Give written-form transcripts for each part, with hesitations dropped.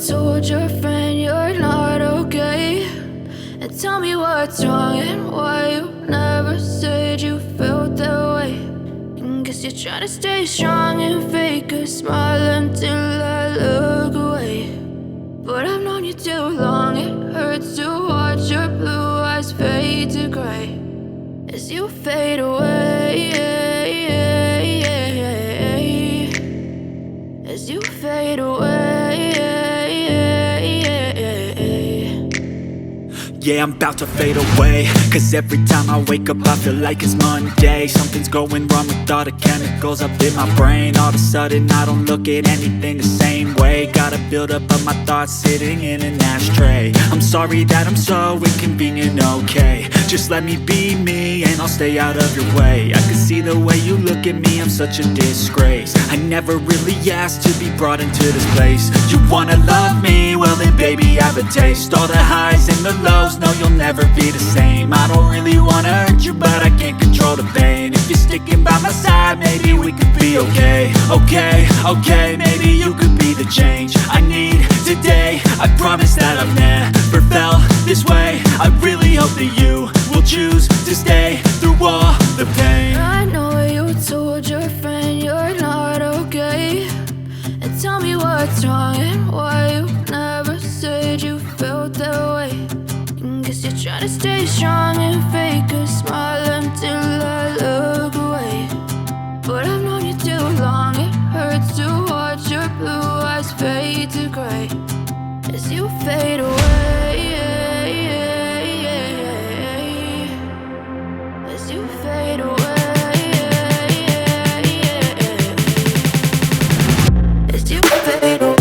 told your friend you're not okay, and tell me what's wrong and why you never said you felt that way. And guess you're trying to stay strong and fake a smile until I look away. But I've known you too long, it hurts to watch your blue eyes fade to gray as you fade away, as you fade away. Yeah, I'm about to fade away, cause every time I wake up I feel like it's Monday. Something's going wrong with all the chemicals up in my brain. All of a sudden I don't look at anything the same way. Gotta build up of my thoughts sitting in an ashtray. I'm sorry that I'm so inconvenient, okay. Just let me be me and I'll stay out of your way. I can see the way you look at me, I'm such a disgrace. I never really asked to be brought into this place. You wanna love me? Well then baby I have a taste. All the highs and the lows, no you'll never be the same. I don't really wanna hurt you but I can't control the pain. If you're sticking by my side maybe we could be okay. Okay, maybe you could be the change I need today. I promise that I've never felt this way. I really hope that you will choose to stay through all the pain. I know you told your friend you're not okay, and tell me what's wrong and why you never said you felt that way. And guess you're trying to stay strong and fake a smile until I look away. But I've known you too long, it hurts to watch your blue eyes fade to gray as you fade away, as you fade away, as you fade away.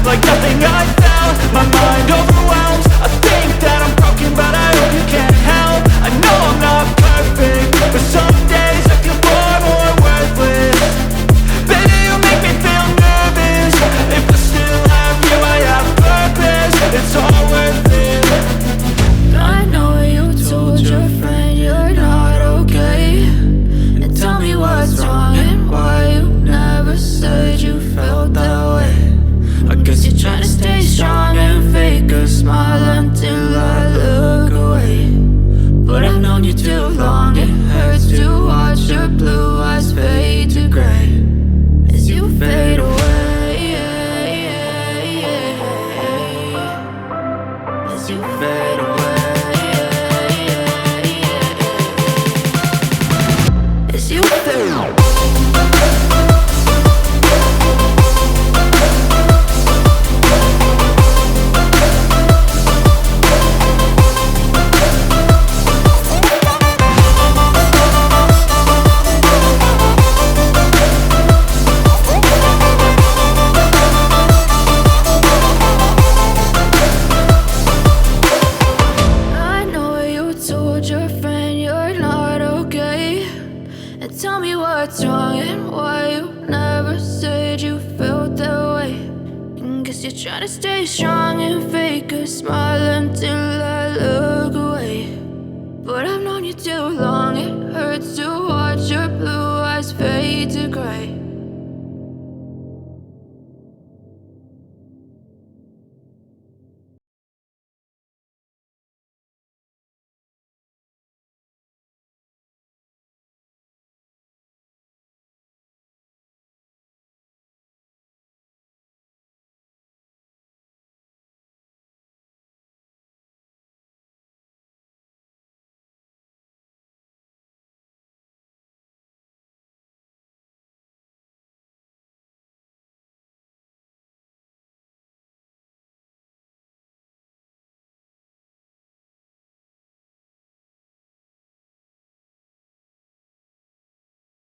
Like nothing I felt, my mind overwhelmed. I think that I'm broken, but I hope you can't help. I know I'm not perfect, but some days I feel far more worthless. Baby, you make me feel nervous. If I still have you, I have purpose. It's all worth it. I know you told your friend you're not okay, and tell me what's wrong and why you never said you felt that way. I guess you're trying to stay strong and fake a smile until I look away. But I've known you too long, it hurts to watch your blue eyes fade to gray as you fade away, as you fade away, as you fade away. Your friend you're not okay, and tell me what's wrong and why you never said you felt that way. And guess you're trying to stay strong and fake a smile until I look away. But I've known you too long, it hurts to watch your blue eyes fade to gray